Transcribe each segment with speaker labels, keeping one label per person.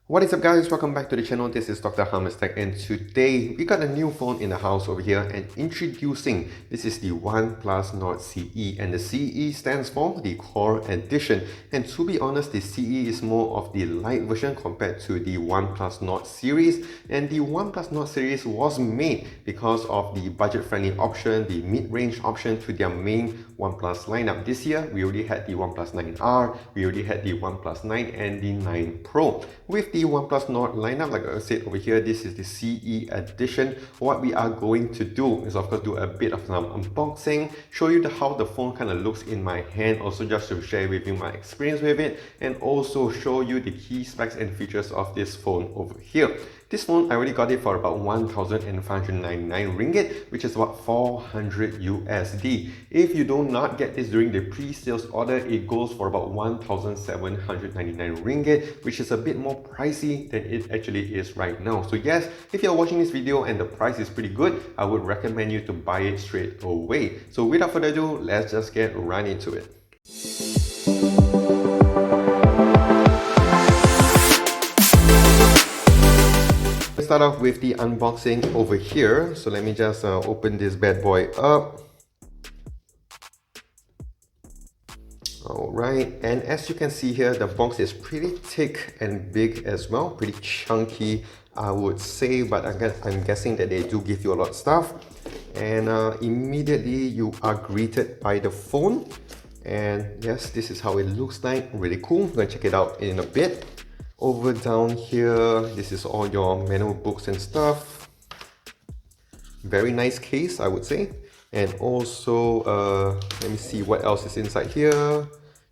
Speaker 1: What is up guys, welcome back to the channel. This is Dr. Hamas Tech, and today we got a new phone in the house over here, and introducing, this is the OnePlus Nord CE, and the CE stands for the Core Edition. And to be honest, the CE is more of the light version compared to the OnePlus Nord series, and the OnePlus Nord series was made because of the budget-friendly option, the mid-range option to their main OnePlus lineup. This year, we already had the OnePlus 9R, we already had the OnePlus 9 and the 9 Pro. With the OnePlus Nord lineup, like I said over here, this is the CE edition. What we are going to do is of course do a bit of some unboxing, show you how the phone kind of looks in my hand, also just to share with you my experience with it, and also show you the key specs and features of this phone over here. This phone, I already got it for about 1,599 ringgit, which is about 400 USD. If you do not get this during the pre-sales order, it goes for about 1,799 ringgit, which is a bit more pricey than it actually is right now. So yes, if you're watching this video and the price is pretty good, I would recommend you to buy it straight away. So without further ado, let's just get right into it. Start off with the unboxing over here. So let me just open this bad boy up. Alright, and as you can see here, the box is pretty thick and big as well, pretty chunky I would say, but I'm guessing that they do give you a lot of stuff. And immediately you are greeted by the phone, and yes, this is how it looks like. Really cool. I'm gonna check it out in a bit. Over down here, this is all your manual books and stuff. Very nice case, I would say. And also, let me see what else is inside here.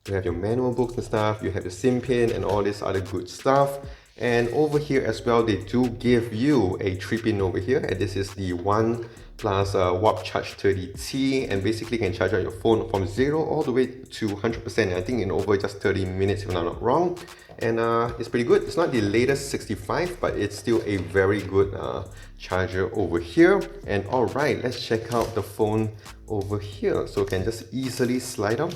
Speaker 1: You have your manual books and stuff, you have the SIM pin and all this other good stuff. And over here as well, they do give you a 3-pin over here, and this is the OnePlus Warp Charge 30T, and basically can charge out your phone from 0 all the way to 100%, I think in over just 30 minutes if I'm not wrong. And it's pretty good. It's not the latest 65, but it's still a very good charger over here. And alright, let's check out the phone over here. So it can just easily slide up.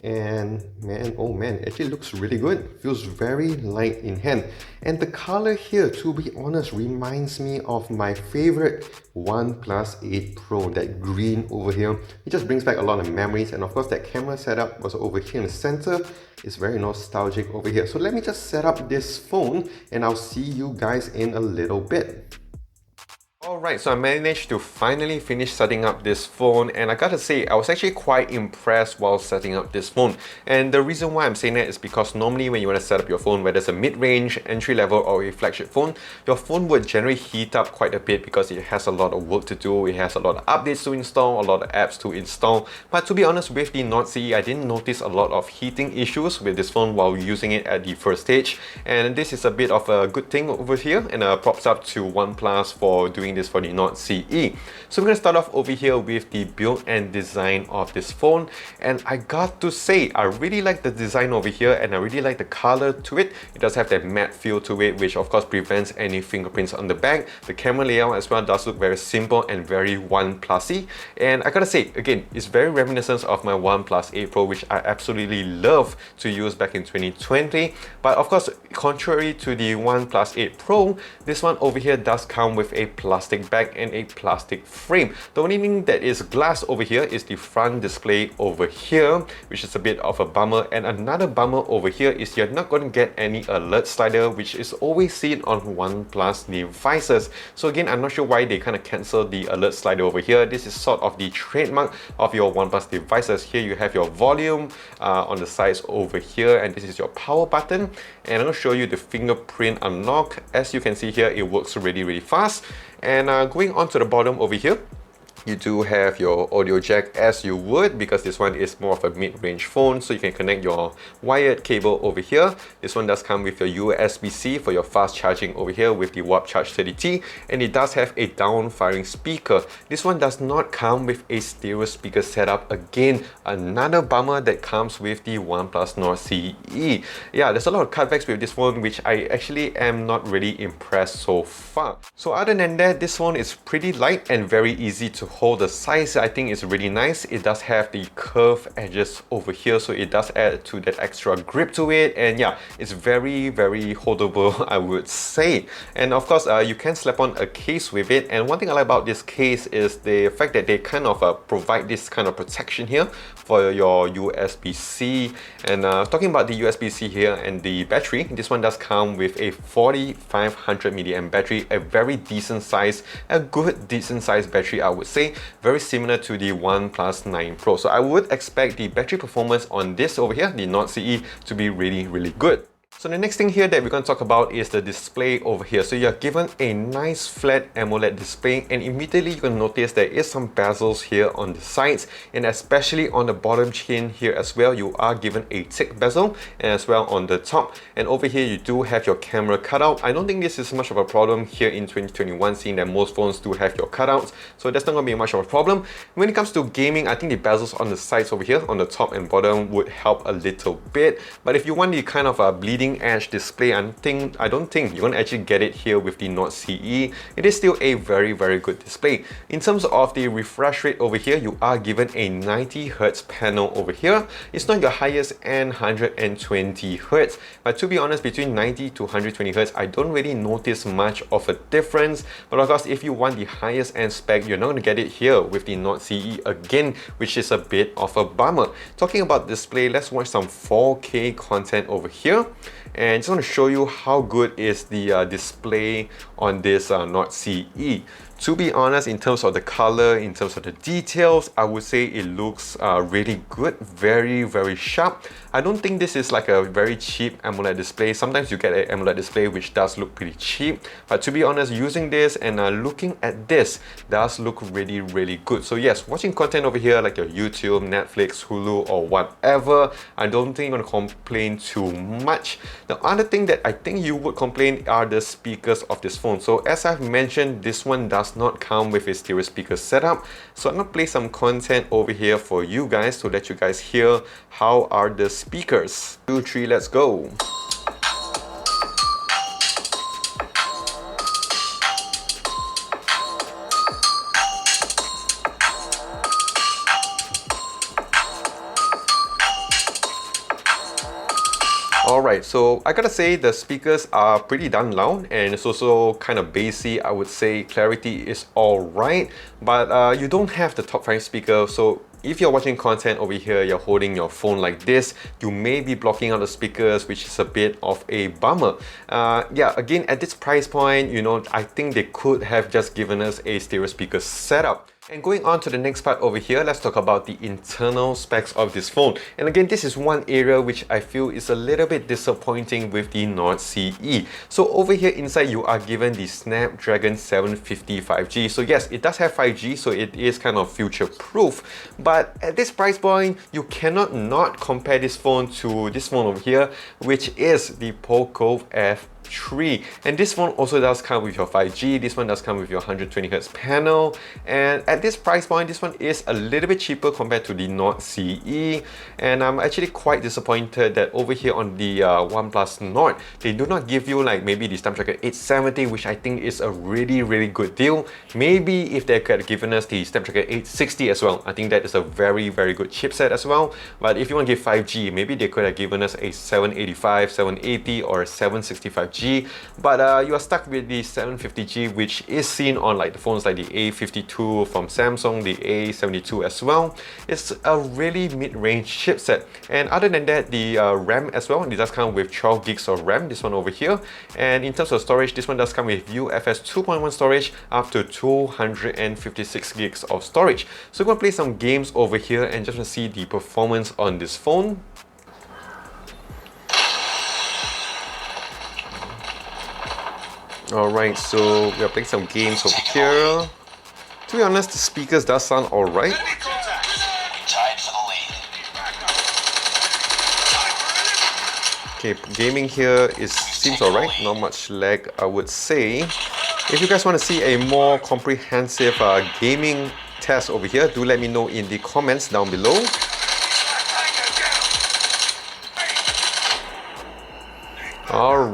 Speaker 1: And man, oh man, it actually looks really good. Feels very light in hand. And the color here, to be honest, reminds me of my favorite OnePlus 8 Pro, that green over here. It just brings back a lot of memories, and of course that camera setup was over here in the center. It's very nostalgic over here. So let me just set up this phone and I'll see you guys in a little bit. Alright, so I managed to finally finish setting up this phone, and I gotta say, I was actually quite impressed while setting up this phone. And the reason why I'm saying that is because normally when you want to set up your phone, whether it's a mid-range, entry-level or a flagship phone, your phone would generally heat up quite a bit because it has a lot of work to do, it has a lot of updates to install, a lot of apps to install. But to be honest, with the Nord CE, I didn't notice a lot of heating issues with this phone while using it at the first stage. And this is a bit of a good thing over here, and props up to OnePlus for doing this for the Nord CE. So we're going to start off over here with the build and design of this phone, and I got to say, I really like the design over here, and I really like the color to it. It does have that matte feel to it, which of course prevents any fingerprints on the back. The camera layout as well does look very simple and very OnePlusy, and I gotta say, again, it's very reminiscent of my OnePlus 8 Pro, which I absolutely love to use back in 2020. But of course, contrary to the OnePlus 8 Pro, this one over here does come with a plastic back and a plastic frame. The only thing that is glass over here is the front display over here, which is a bit of a bummer. And another bummer over here is you're not going to get any alert slider, which is always seen on OnePlus devices. So again, I'm not sure why they kind of canceled the alert slider over here. This is sort of the trademark of your OnePlus devices. Here you have your volume on the sides over here, and this is your power button. And I'm going to show you the fingerprint unlock. As you can see here, it works really fast. And going on to the bottom over here, you do have your audio jack, as you would, because this one is more of a mid-range phone, so you can connect your wired cable over here. This one does come with your USB-C for your fast charging over here with the Warp Charge 30T, and it does have a down-firing speaker. This one does not come with a stereo speaker setup. Again, another bummer that comes with the OnePlus Nord CE. Yeah, there's a lot of cutbacks with this phone, which I actually am not really impressed so far. So other than that, this phone is pretty light and very easy to
Speaker 2: whole, the size I think is really nice. It does have the curved edges over here, so it does add to that extra grip to it, and yeah, it's very holdable, I would say. And of course, you can slap on a case with it, and one thing I like about this case is the fact that they kind of provide this kind of protection here for your USB-C. And talking about the USB-C here and the battery, this one does come with a 4500 mAh battery, a very decent size, a good decent size battery, I would say, very similar to the OnePlus 9 Pro. So I would expect the battery performance on this over here, the Nord CE, to be really good. So the next thing here that we're going to talk about is the display over here. So you're given a nice flat AMOLED display, and immediately you can notice there is some bezels here on the sides, and especially on the bottom chin here as well, you are given a thick bezel, and as well on the top. And over here you do have your camera cutout. I don't think this is much of a problem here in 2021, seeing that most phones do have your cutouts, so that's not going to be much of a problem. When it comes to gaming, I think the bezels on the sides over here, on the top and bottom, would help a little bit. But if you want the kind of bleeding edge display, I don't think you're gonna actually get it here with the Nord CE. It is still a very good display. In terms of the refresh rate over here, you are given a 90 Hz panel over here. It's not your highest end 120 Hz, but to be honest, between 90 to 120 Hz, I don't really notice much of a difference. But of course, if you want the highest end spec, you're not gonna get it here with the Nord CE again, which is a bit of a bummer. Talking about display, let's watch some 4K content over here. And I just want to show you how good is the display on this Nord CE. To be honest, in terms of the color, in terms of the details, I would say it looks really good, very sharp. I don't think this is like a very cheap AMOLED display. Sometimes you get an AMOLED display which does look pretty cheap, but to be honest, using this and looking at this does look really good. So yes, watching content over here like your YouTube, Netflix, Hulu or whatever, I don't think you're gonna complain too much. The other thing that I think you would complain are the speakers of this phone. So as I've mentioned, this one does not come with a stereo speaker setup, so I'm gonna play some content over here for you guys to let you guys hear how are the speakers. 2, 3, let's go. Alright, so I gotta say the speakers are pretty darn loud, and it's also kind of bassy. I would say clarity is alright, but you don't have the top 5 speaker, so if you're watching content over here, you're holding your phone like this, you may be blocking out the speakers, which is a bit of a bummer. Yeah, again, at this price point, you know, I think they could have just given us a stereo speaker setup. And going on to the next part over here, let's talk about the internal specs of this phone. And again, this is one area which I feel is a little bit disappointing with the Nord CE. So over here inside, you are given the Snapdragon 750 5G. So yes, it does have 5G, so it is kind of future-proof. But at this price point, you cannot not compare this phone to this phone over here, which is the Poco F3. And this phone also does come with your 5G, this one does come with your 120Hz panel, and at this price point, this one is a little bit cheaper compared to the Nord CE. And I'm actually quite disappointed that over here on the OnePlus Nord, they do not give you like maybe the Snapdragon 870, which I think is a really good deal. Maybe if they could have given us the Snapdragon 860 as well, I think that is a very good chipset as well. But if you want to give 5G, maybe they could have given us a 785, 780 or a 765G. But you are stuck with the 750G, which is seen on like the phones like the A52 from Samsung, the A72 as well. It's a really mid-range chipset. And other than that, the RAM as well, it does come with 12 gigs of RAM, this one over here. And in terms of storage, this one does come with UFS 2.1 storage up to 256 gigs of storage. So we're going to play some games over here and just want to see the performance on this phone. Alright, so we are playing some games over here. To be honest, the speakers does sound alright. Okay, gaming here seems alright, not much lag I would say. If you guys want to see a more comprehensive gaming test over here, do let me know in the comments down below.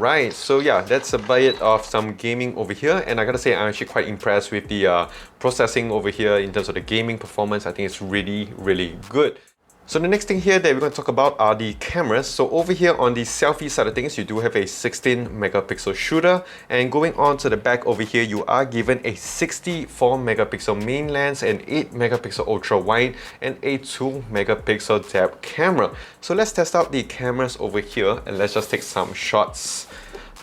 Speaker 2: Alright, so yeah, that's a bit of some gaming over here, and I gotta say I'm actually quite impressed with the processing over here in terms of the gaming performance. I think it's really good. So the next thing here that we're going to talk about are the cameras. So over here on the selfie side of things, you do have a 16 megapixel shooter, and going on to the back over here, you are given a 64 megapixel main lens, an 8 megapixel ultra wide, and a 2 megapixel depth camera. So let's test out the cameras over here, and let's just take some shots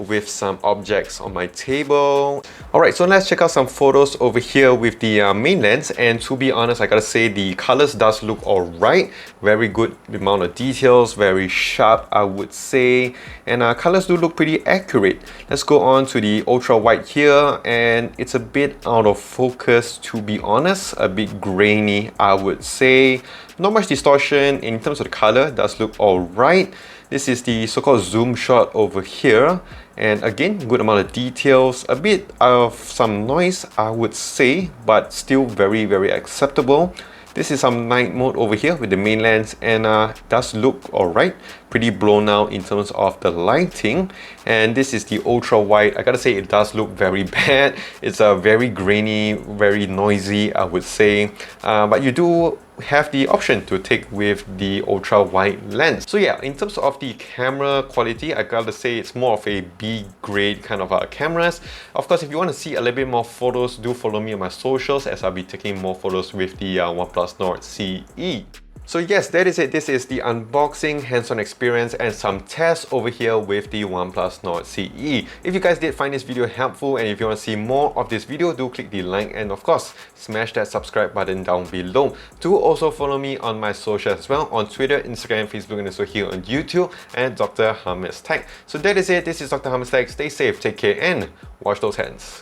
Speaker 2: with some objects on my table. Alright, so let's check out some photos over here with the main lens, and to be honest, I gotta say the colors does look alright. Very good amount of details, very sharp I would say, and colors do look pretty accurate. Let's go on to the ultra wide here, and it's a bit out of focus to be honest, a bit grainy I would say. Not much distortion in terms of the color, does look alright. This is the so-called zoom shot over here, and again, good amount of details, a bit of some noise I would say, but still very acceptable. This is some night mode over here with the main lens, and does look alright, pretty blown out in terms of the lighting. And this is the ultra wide. I gotta say it does look very bad. It's a very grainy, very noisy I would say, but you do have the option to take with the ultra wide lens. So yeah, in terms of the camera quality, I gotta say it's more of a B grade kind of cameras. Of course, if you want to see a little bit more photos, do follow me on my socials as I'll be taking more photos with the OnePlus Nord CE. So yes, that is it. This is the unboxing, hands-on experience, and some tests over here with the OnePlus Nord CE. If you guys did find this video helpful, and if you want to see more of this video, do click the like, and of course, smash that subscribe button down below. Do also follow me on my socials as well, on Twitter, Instagram, Facebook, and also here on YouTube, and Dr. Hamis Tech. So that is it. This is Dr. Hamis Tech. Stay safe, take care, and wash those hands.